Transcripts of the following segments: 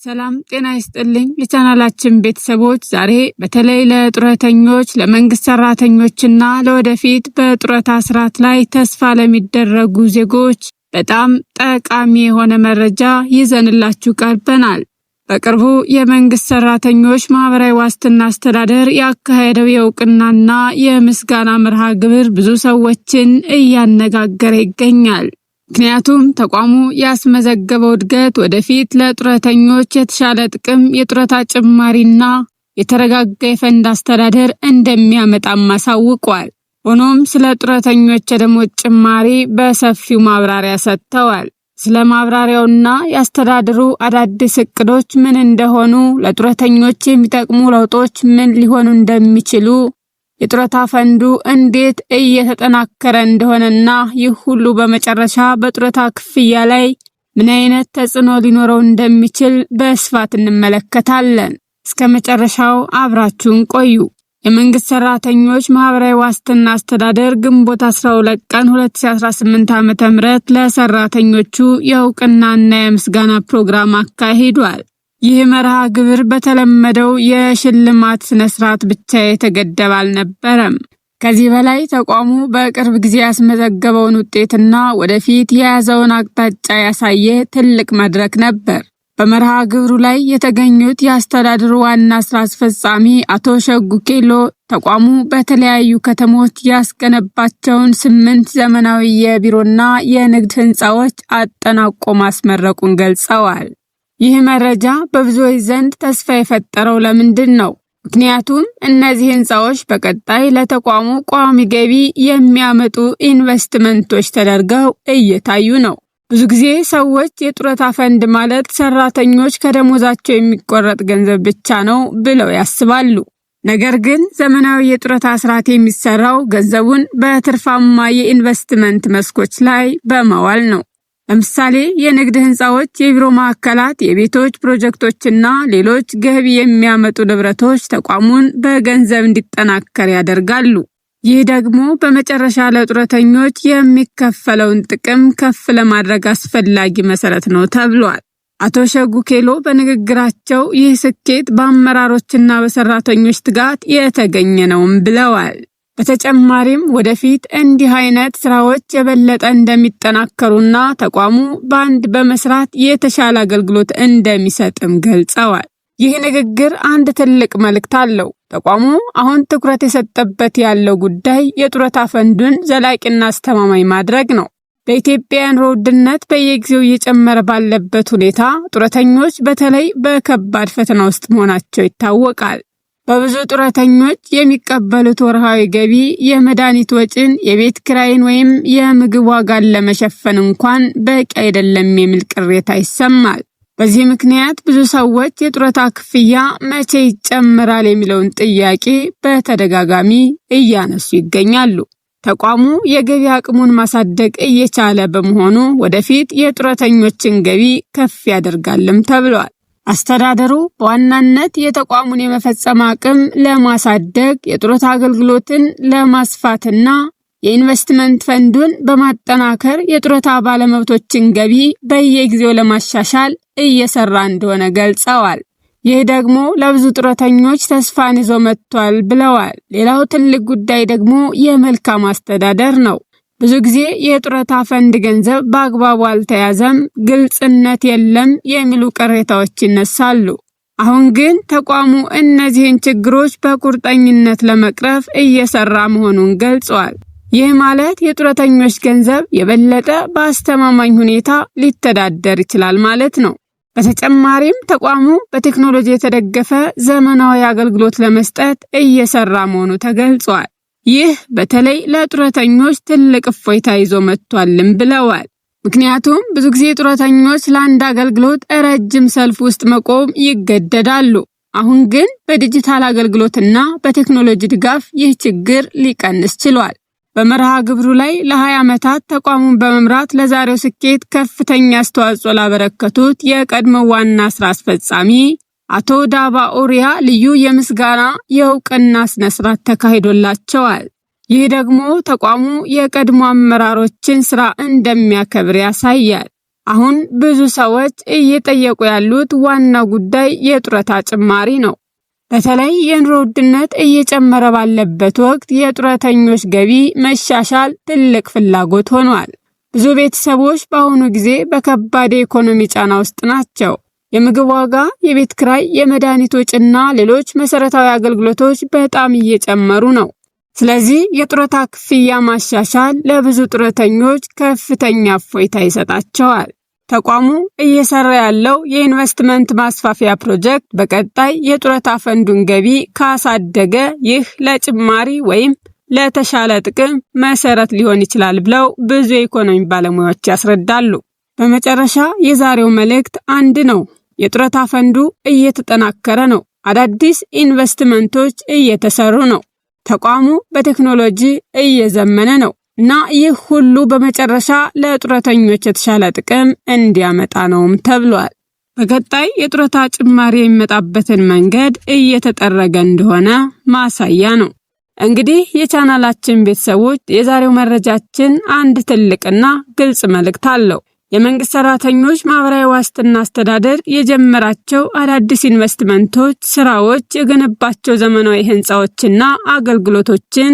ሰላም ጤና ይስጥልኝ ለቻናላችን ቤተሰቦች ዛሬ በተለይ ለጡረተኞች ለመንግስት ሰራተኞችና ለወደፊት በጡረታ ስርዓት ላይ ተስፋ ለሚደረጉ ዜጎች በጣም ጠቃሚ የሆነ መረጃ ይዘንላችሁ ቀርበናል። በቅርቡ የመንግስት ሰራተኞች ማህበራዊ ዋስትና አስተዳደር ያካሄደው የእውቅናና የምስጋና መርሃ ግብር ብዙ ሰዎችን እያነጋገረ ይገኛል። ምክንያቱም ተቋሙ ያስመዘገበው እድገት ወደፊት ለጡረተኞች የተሻለ ጥቅም የጡረታ ጭማሪና የተረጋጋ የፈንድ አስተዳደር እንደሚያመጣም አሳውቋል። ሆኖም ስለ ጡረተኞች የደሞዝ ጭማሪ በሰፊው ማብራሪያ ሰጥተዋል። ስለ ማብራሪያውና ያስተዳደሩ አዳዲስ እቅዶች ምን እንደሆኑ፣ ለጡረተኞች የሚጠቅሙ ለውጦች ምን ሊሆኑ እንደሚችሉ፣ የጡረታ ፈንዱ እንዴት እየተጠናከረ እንደሆነና ይህ ሁሉ በመጨረሻ በጡረታ ክፍያ ላይ ምን አይነት ተጽዕኖ ሊኖረው እንደሚችል በስፋት እንመለከታለን። እስከ መጨረሻው አብራችሁን ቆዩ። የመንግስት ሰራተኞች ማህበራዊ ዋስትና አስተዳደር ግንቦት 12 ቀን 2018 ዓ.ም ለሰራተኞቹ የእውቅናና የምስጋና ፕሮግራም አካሂዷል። ይህ መርሃ ግብር በተለመደው የሽልማት ስነ ስርዓት ብቻ የተገደበ አልነበረም። ከዚህ በላይ ተቋሙ በቅርብ ጊዜ ያስመዘገበውን ውጤትና ወደፊት የያዘውን አቅጣጫ ያሳየ ትልቅ መድረክ ነበር። በመርሃ ግብሩ ላይ የተገኙት የአስተዳደሩ ዋና ስራ አስፈጻሚ አቶ ሸጉ ኬሎ ተቋሙ በተለያዩ ከተሞች ያስገነባቸውን 8 ዘመናዊ የቢሮና የንግድ ህንፃዎች አጠናቆ ማስመረቁን ገልጸዋል። ይህ መረጃ በብዙዎች ዘንድ ተስፋ የፈጠረው ለምንድን ነው? ምክንያቱም እነዚህ ህንፃዎች በቀጣይ ለተቋሙ ቋሚ ገቢ የሚያመጡ ኢንቨስትመንቶች ተደርገው እየታዩ ነው። ብዙ ጊዜ ሰዎች የጡረታ ፈንድ ማለት ሰራተኞች ከደሞዛቸው የሚቆረጥ ገንዘብ ብቻ ነው ብለው ያስባሉ። ነገር ግን ዘመናዊ የጡረታ ስርዓት የሚሰራው ገንዘቡን በትርፋማ የኢንቨስትመንት መስኮች ላይ በማዋል ነው። ለምሳሌ የንግድ ህንፃዎች፣ የቢሮ ማዕከላት፣ የቤቶች ፕሮጀክቶችና ሌሎች ገቢ የሚያመጡ ንብረቶች ተቋሙን በገንዘብ እንዲጠናከር ያደርጋሉ። ይህ ደግሞ በመጨረሻ ለጡረተኞች የሚከፈለውን ጥቅም ከፍ ለማድረግ አስፈላጊ መሰረት ነው ተብሏል። አቶ ሸጉ ኬሎ በንግግራቸው ይህ ስኬት በአመራሮችና በሰራተኞች ትጋት የተገኘ ነውም ብለዋል። በተጨማሪም ወደፊት እንዲህ አይነት ስራዎች የበለጠ እንደሚጠናከሩና ተቋሙ በአንድ በመስራት የተሻለ አገልግሎት እንደሚሰጥም ገልጸዋል። ይህ ንግግር አንድ ትልቅ መልእክት አለው። ተቋሙ አሁን ትኩረት የሰጠበት ያለው ጉዳይ የጡረታ ፈንዱን ዘላቂና አስተማማኝ ማድረግ ነው። በኢትዮጵያ የኑሮ ውድነት በየጊዜው እየጨመረ ባለበት ሁኔታ ጡረተኞች በተለይ በከባድ ፈተና ውስጥ መሆናቸው ይታወቃል። በብዙ ጡረተኞች የሚቀበሉት ወርሃዊ ገቢ የመድኃኒት ወጪን፣ የቤት ኪራይን ወይም የምግብ ዋጋን ለመሸፈን እንኳን በቂ አይደለም የሚል ቅሬታ ይሰማል። በዚህ ምክንያት ብዙ ሰዎች የጡረታ ክፍያ መቼ ይጨምራል የሚለውን ጥያቄ በተደጋጋሚ እያነሱ ይገኛሉ። ተቋሙ የገቢ አቅሙን ማሳደግ እየቻለ በመሆኑ ወደፊት የጡረተኞችን ገቢ ከፍ ያደርጋልም ተብሏል። አስተዳደሩ በዋናነት የተቋሙን የመፈጸም አቅም ለማሳደግ የጡረታ አገልግሎትን ለማስፋትና የኢንቨስትመንት ፈንዱን በማጠናከር የጡረታ ባለመብቶችን ገቢ በየጊዜው ለማሻሻል እየሰራ እንደሆነ ገልጸዋል። ይህ ደግሞ ለብዙ ጡረተኞች ተስፋን ይዞ መጥቷል ብለዋል። ሌላው ትልቅ ጉዳይ ደግሞ የመልካም አስተዳደር ነው። ብዙ ጊዜ የጡረታ ፈንድ ገንዘብ በአግባቡ አልተያዘም፣ ግልጽነት የለም የሚሉ ቅሬታዎች ይነሳሉ። አሁን ግን ተቋሙ እነዚህን ችግሮች በቁርጠኝነት ለመቅረፍ እየሰራ መሆኑን ገልጿል። ይህ ማለት የጡረተኞች ገንዘብ የበለጠ በአስተማማኝ ሁኔታ ሊተዳደር ይችላል ማለት ነው። በተጨማሪም ተቋሙ በቴክኖሎጂ የተደገፈ ዘመናዊ አገልግሎት ለመስጠት እየሰራ መሆኑ ተገልጿል። ይህ በተለይ ለጡረተኞች ትልቅ እፎይታ ይዞ መጥቷልም ብለዋል። ምክንያቱም ብዙ ጊዜ ጡረተኞች ለአንድ አገልግሎት ረጅም ሰልፍ ውስጥ መቆም ይገደዳሉ። አሁን ግን በዲጂታል አገልግሎትና በቴክኖሎጂ ድጋፍ ይህ ችግር ሊቀንስ ችሏል። በመርሃ ግብሩ ላይ ለ20 ዓመታት ተቋሙን በመምራት ለዛሬው ስኬት ከፍተኛ አስተዋጽኦ ላበረከቱት የቀድሞ ዋና ስራ አስፈጻሚ አቶ ዳባ ኦሪያ ልዩ የምስጋና የእውቅና ስነ ስርዓት ተካሂዶላቸዋል። ይህ ደግሞ ተቋሙ የቀድሞ አመራሮችን ስራ እንደሚያከብር ያሳያል። አሁን ብዙ ሰዎች እየጠየቁ ያሉት ዋናው ጉዳይ የጡረታ ጭማሪ ነው። በተለይ የኑሮ ውድነት እየጨመረ ባለበት ወቅት የጡረተኞች ገቢ መሻሻል ትልቅ ፍላጎት ሆኗል። ብዙ ቤተሰቦች በአሁኑ ጊዜ በከባድ የኢኮኖሚ ጫና ውስጥ ናቸው። የምግብ ዋጋ፣ የቤት ኪራይ፣ የመድኃኒት ወጪና ሌሎች መሰረታዊ አገልግሎቶች በጣም እየጨመሩ ነው። ስለዚህ የጡረታ ክፍያ ማሻሻል ለብዙ ጡረተኞች ከፍተኛ እፎይታ ይሰጣቸዋል። ተቋሙ እየሰራ ያለው የኢንቨስትመንት ማስፋፊያ ፕሮጀክት በቀጣይ የጡረታ ፈንዱን ገቢ ካሳደገ ይህ ለጭማሪ ወይም ለተሻለ ጥቅም መሰረት ሊሆን ይችላል ብለው ብዙ የኢኮኖሚ ባለሙያዎች ያስረዳሉ። በመጨረሻ የዛሬው መልእክት አንድ ነው። የጡረታ ፈንዱ እየተጠናከረ ነው። አዳዲስ ኢንቨስትመንቶች እየተሰሩ ነው። ተቋሙ በቴክኖሎጂ እየዘመነ ነው እና ይህ ሁሉ በመጨረሻ ለጡረተኞች የተሻለ ጥቅም እንዲያመጣ ነውም ተብሏል። በቀጣይ የጡረታ ጭማሪ የሚመጣበትን መንገድ እየተጠረገ እንደሆነ ማሳያ ነው። እንግዲህ የቻናላችን ቤተሰቦች የዛሬው መረጃችን አንድ ትልቅና ግልጽ መልእክት አለው። የመንግስት ሰራተኞች ማህበራዊ ዋስትና አስተዳደር የጀመራቸው አዳዲስ ኢንቨስትመንቶች፣ ስራዎች፣ የገነባቸው ዘመናዊ ህንፃዎችና አገልግሎቶችን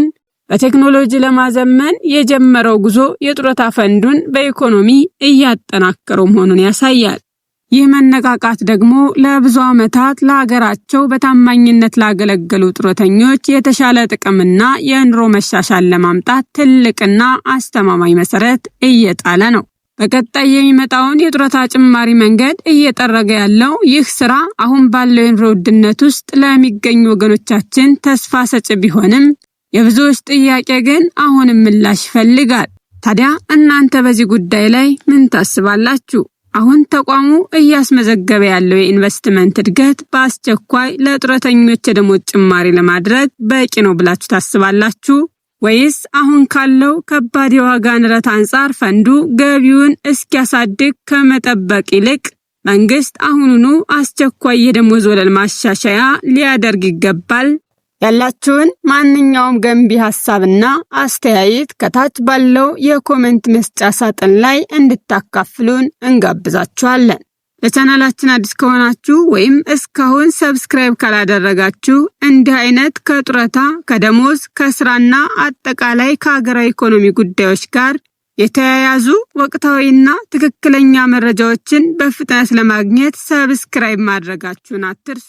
በቴክኖሎጂ ለማዘመን የጀመረው ጉዞ የጡረታ ፈንዱን በኢኮኖሚ እያጠናከረው መሆኑን ያሳያል። ይህ መነቃቃት ደግሞ ለብዙ ዓመታት ለሀገራቸው በታማኝነት ላገለገሉ ጡረተኞች የተሻለ ጥቅምና የኑሮ መሻሻል ለማምጣት ትልቅና አስተማማኝ መሰረት እየጣለ ነው። በቀጣይ የሚመጣውን የጡረታ ጭማሪ መንገድ እየጠረገ ያለው ይህ ስራ አሁን ባለው የኑሮ ውድነት ውስጥ ለሚገኙ ወገኖቻችን ተስፋ ሰጪ ቢሆንም የብዙዎች ጥያቄ ግን አሁንም ምላሽ ይፈልጋል። ታዲያ እናንተ በዚህ ጉዳይ ላይ ምን ታስባላችሁ? አሁን ተቋሙ እያስመዘገበ ያለው የኢንቨስትመንት እድገት በአስቸኳይ ለጡረተኞች የደሞዝ ጭማሪ ለማድረግ በቂ ነው ብላችሁ ታስባላችሁ? ወይስ አሁን ካለው ከባድ የዋጋ ንረት አንጻር ፈንዱ ገቢውን እስኪያሳድግ ከመጠበቅ ይልቅ መንግስት አሁኑኑ አስቸኳይ የደሞዝ ወለል ማሻሻያ ሊያደርግ ይገባል? ያላችሁን ማንኛውም ገንቢ ሐሳብና አስተያየት ከታች ባለው የኮሜንት መስጫ ሳጥን ላይ እንድታካፍሉን እንጋብዛችኋለን። ለቻናላችን አዲስ ከሆናችሁ ወይም እስካሁን ሰብስክራይብ ካላደረጋችሁ እንዲህ አይነት ከጡረታ፣ ከደሞዝ፣ ከስራና አጠቃላይ ከሀገራዊ ኢኮኖሚ ጉዳዮች ጋር የተያያዙ ወቅታዊና ትክክለኛ መረጃዎችን በፍጥነት ለማግኘት ሰብስክራይብ ማድረጋችሁን አትርሱ።